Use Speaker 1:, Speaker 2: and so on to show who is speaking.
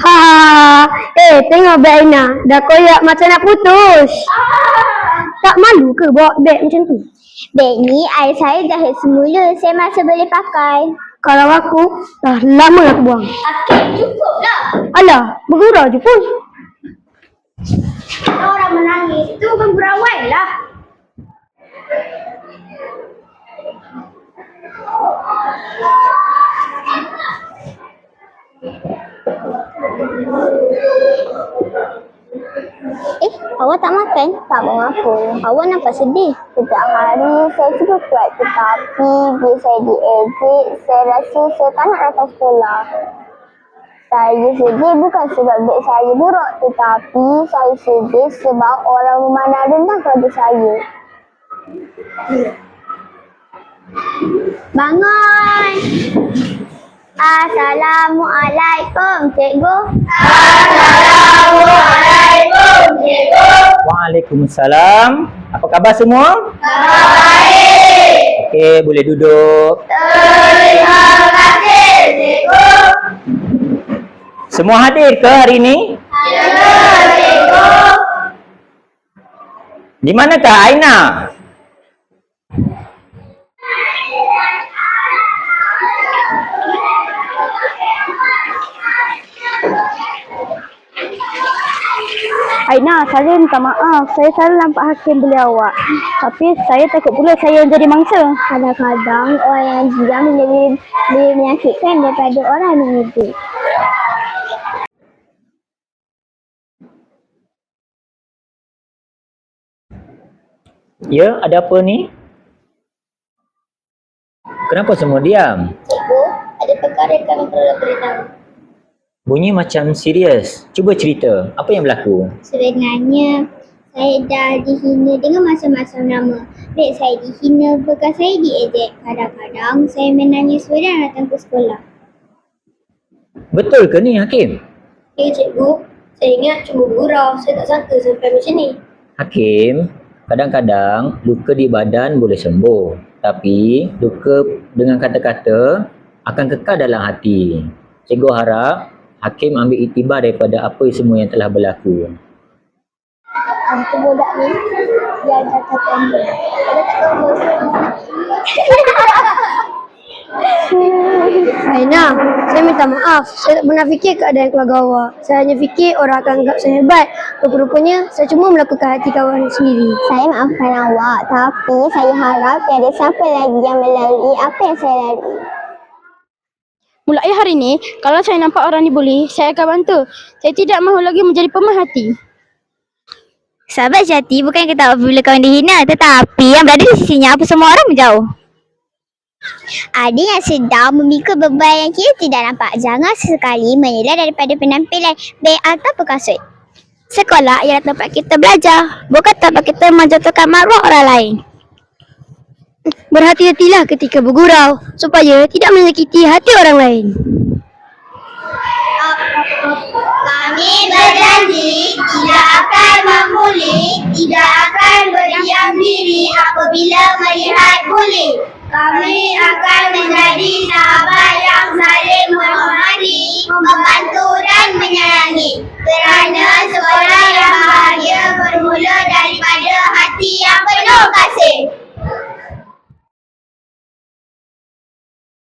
Speaker 1: Ha, tengok beg Aina, dah koyak macam nak putus. Tak malu ke bawa beg macam tu?
Speaker 2: Beg ni ayah saya jahit semula, saya masih boleh pakai.
Speaker 1: Kalau aku, dah lama aku buang.
Speaker 2: Okey, cukup lah.
Speaker 1: Alah, bergurau je pun.
Speaker 2: Kalau orang menangis, itu bukan berawai lah. Awak tak makan? Tak mengapa. Awak nampak sedih. Setiap hari saya cuba kuat tetapi bila saya diejek, saya rasa saya tak nak datang sekolah. Saya sedih bukan sebab beg saya buruk tetapi saya sedih sebab orang memandang rendah pada saya. Bangun! Assalamualaikum, cikgu. Assalamualaikum, cikgu.
Speaker 3: Waalaikumsalam. Apa khabar semua?
Speaker 2: Baik.
Speaker 3: Okey, boleh duduk.
Speaker 2: Terima kasih, cikgu.
Speaker 3: Semua hadir ke hari ini?
Speaker 2: Ya, cikgu.
Speaker 3: Di manakah Aina?
Speaker 1: Aina, saya minta maaf. Saya selalu nampak Hakim beli awak. Tapi saya takut pula saya yang jadi mangsa.
Speaker 2: Kadang-kadang orang yang diam lebih menyakitkan daripada orang yang mendidik.
Speaker 3: Ya, ada apa ni? Kenapa semua diam?
Speaker 2: Cikgu, ada perkara yang kami perlu beritahu.
Speaker 3: Bunyi macam serius. Cuba cerita. Apa yang berlaku?
Speaker 2: Sebenarnya, saya dah dihina dengan macam-macam nama. Beg saya dihina, bekas saya diejek. Kadang-kadang saya menangis dan datang ke sekolah.
Speaker 3: Betul ke ni, Hakim?
Speaker 2: Ya, cikgu. Saya ingat cuma gurau. Saya tak sangka sampai macam ni.
Speaker 3: Hakim, kadang-kadang luka di badan boleh sembuh. Tapi luka dengan kata-kata akan kekal dalam hati. Cikgu harap Hakim ambil iktibar daripada apa semua yang telah berlaku.
Speaker 2: Itu budak ni, dia ada kata dia. Kalau tak tahu,
Speaker 1: Aina, saya minta maaf. Saya tak pernah fikir keadaan keluarga awak. Saya hanya fikir orang akan anggap saya hebat. Rupa-rupanya, saya cuma melakukan hati kawan sendiri.
Speaker 2: saya maafkan awak, tapi saya harap tiada siapa lagi yang melalui apa yang saya lalui.
Speaker 1: Mulai hari ini, kalau saya nampak orang dibuli, saya akan bantu. Saya tidak mahu lagi menjadi pemerhati.
Speaker 4: Sahabat sejati bukan kata apabila kawan dihina, tetapi yang berada di sisinya apa semua orang menjauh.
Speaker 2: Ada yang sedang memikul beban yang kita tidak nampak. Jangan sesekali menilai daripada penampilan beg atau kasut.
Speaker 4: Sekolah ialah tempat kita belajar, bukan tempat kita menjatuhkan maruah orang lain.
Speaker 1: Berhati-hatilah ketika bergurau, supaya tidak menyakiti hati orang lain.
Speaker 2: Kami berjanji tidak akan membuli, tidak akan berdiam diri apabila melihat buli. Kami akan menjadi sahabat yang saling